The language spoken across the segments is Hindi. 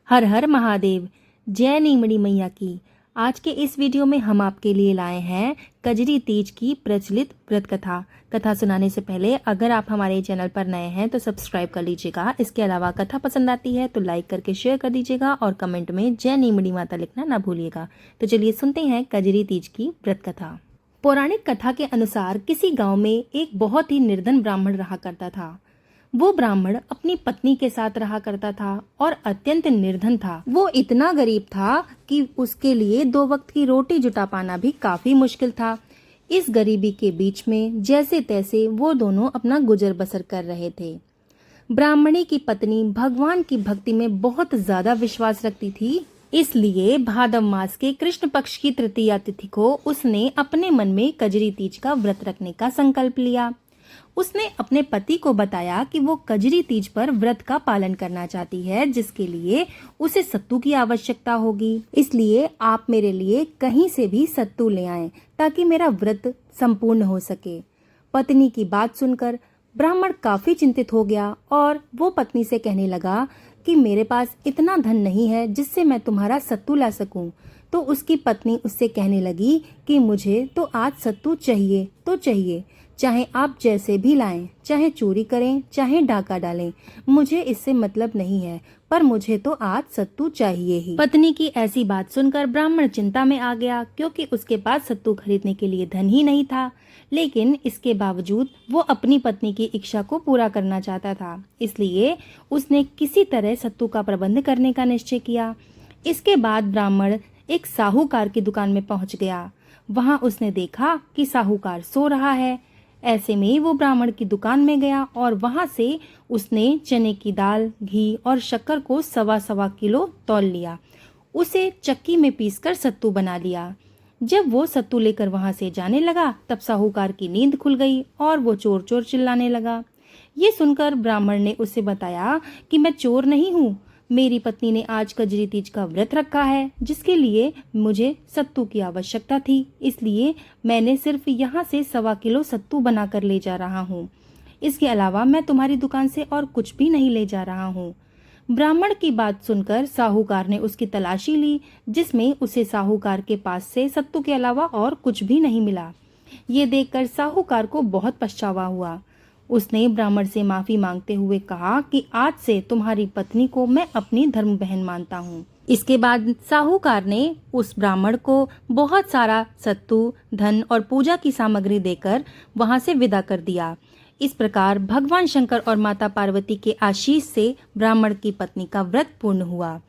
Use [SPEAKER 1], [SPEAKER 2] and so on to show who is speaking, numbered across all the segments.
[SPEAKER 1] हर हर महादेव। जय नीमड़ी मैया की। आज के इस वीडियो में हम आपके लिए लाए हैं कजरी तीज की प्रचलित व्रत कथा। कथा सुनाने से पहले अगर आप हमारे चैनल पर नए हैं तो सब्सक्राइब कर लीजिएगा। इसके अलावा कथा पसंद आती है तो लाइक करके शेयर कर दीजिएगा और कमेंट में जय नीमड़ी माता लिखना ना भूलिएगा। तो चलिए सुनते हैं कजरी तीज की व्रत कथा। पौराणिक कथा के अनुसार किसी गाँव में एक बहुत ही निर्धन ब्राह्मण रहा करता था। वो ब्राह्मण अपनी पत्नी के साथ रहा करता था और अत्यंत निर्धन था। वो इतना गरीब था कि उसके लिए 2 वक्त की रोटी जुटा पाना भी काफी मुश्किल था। इस गरीबी के बीच में जैसे तैसे वो दोनों अपना गुजर बसर कर रहे थे। ब्राह्मणी की पत्नी भगवान की भक्ति में बहुत ज्यादा विश्वास रखती थी, इसलिए भादव मास के कृष्ण पक्ष की तृतीया तिथि को उसने अपने मन में कजरी तीज का व्रत रखने का संकल्प लिया। उसने अपने पति को बताया कि वो कजरी तीज पर व्रत का पालन करना चाहती है, जिसके लिए उसे सत्तू की आवश्यकता होगी। इसलिए आप मेरे लिए कहीं से भी सत्तू ले आएं ताकि मेरा व्रत संपूर्ण हो सके। पत्नी की बात सुनकर ब्राह्मण काफी चिंतित हो गया और वो पत्नी से कहने लगा कि मेरे पास इतना धन नहीं है जिससे मैं तुम्हारा सत्तू ला सकूं। तो उसकी पत्नी उससे कहने लगी कि मुझे तो आज सत्तू चाहिए तो चाहिए, चाहे आप जैसे भी लाएं, चाहे चोरी करें, चाहे डाका डालें, मुझे इससे मतलब नहीं है, पर मुझे तो आज सत्तू चाहिए ही। पत्नी की ऐसी बात सुनकर ब्राह्मण चिंता में आ गया, क्योंकि उसके पास सत्तू खरीदने के लिए धन ही नहीं था। लेकिन इसके बावजूद वो अपनी पत्नी की इच्छा को पूरा करना चाहता था, इसलिए उसने किसी तरह सत्तू का प्रबंध करने का निश्चय किया। इसके बाद ब्राह्मण एक साहूकार की दुकान में पहुंच गया। वहां उसने देखा कि साहूकार सो रहा है। ऐसे में वो ब्राह्मण की दुकान में गया और वहां से उसने चने की दाल, घी और शक्कर को 1.25 किलो तौल लिया। उसे चक्की में पीसकर सत्तू बना लिया। जब वो सत्तू लेकर वहां से जाने लगा तब साहूकार की नींद खुल गई और वो चोर चोर चिल्लाने लगा। ये सुनकर ब्राह्मण ने उसे बताया कि मैं चोर नहीं हूँ, मेरी पत्नी ने आज कजरी तीज का व्रत रखा है, जिसके लिए मुझे सत्तू की आवश्यकता थी, इसलिए मैंने सिर्फ यहाँ से 1.25 किलो सत्तू बनाकर ले जा रहा हूँ। इसके अलावा मैं तुम्हारी दुकान से और कुछ भी नहीं ले जा रहा हूँ। ब्राह्मण की बात सुनकर साहूकार ने उसकी तलाशी ली, जिसमें उसे साहूकार के पास से सत्तू के अलावा और कुछ भी नहीं मिला। ये देखकर साहूकार को बहुत पछतावा हुआ। उसने ब्राह्मण से माफी मांगते हुए कहा कि आज से तुम्हारी पत्नी को मैं अपनी धर्म बहन मानता हूँ। इसके बाद साहूकार ने उस ब्राह्मण को बहुत सारा सत्तू, धन और पूजा की सामग्री देकर वहां से विदा कर दिया। इस प्रकार भगवान शंकर और माता पार्वती के आशीष से ब्राह्मण की पत्नी का व्रत पूर्ण हुआ।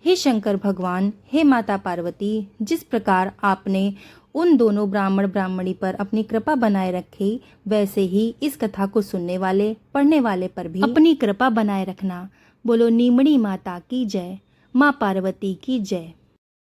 [SPEAKER 1] हे शंकर भगवान, हे माता पार्वती, जिस प्रकार आपने उन दोनों ब्राह्मण ब्राह्मणी पर अपनी कृपा बनाए रखी, वैसे ही इस कथा को सुनने वाले, पढ़ने वाले पर भी अपनी कृपा बनाए रखना। बोलो नीमड़ी माता की जय, माँ पार्वती की जय।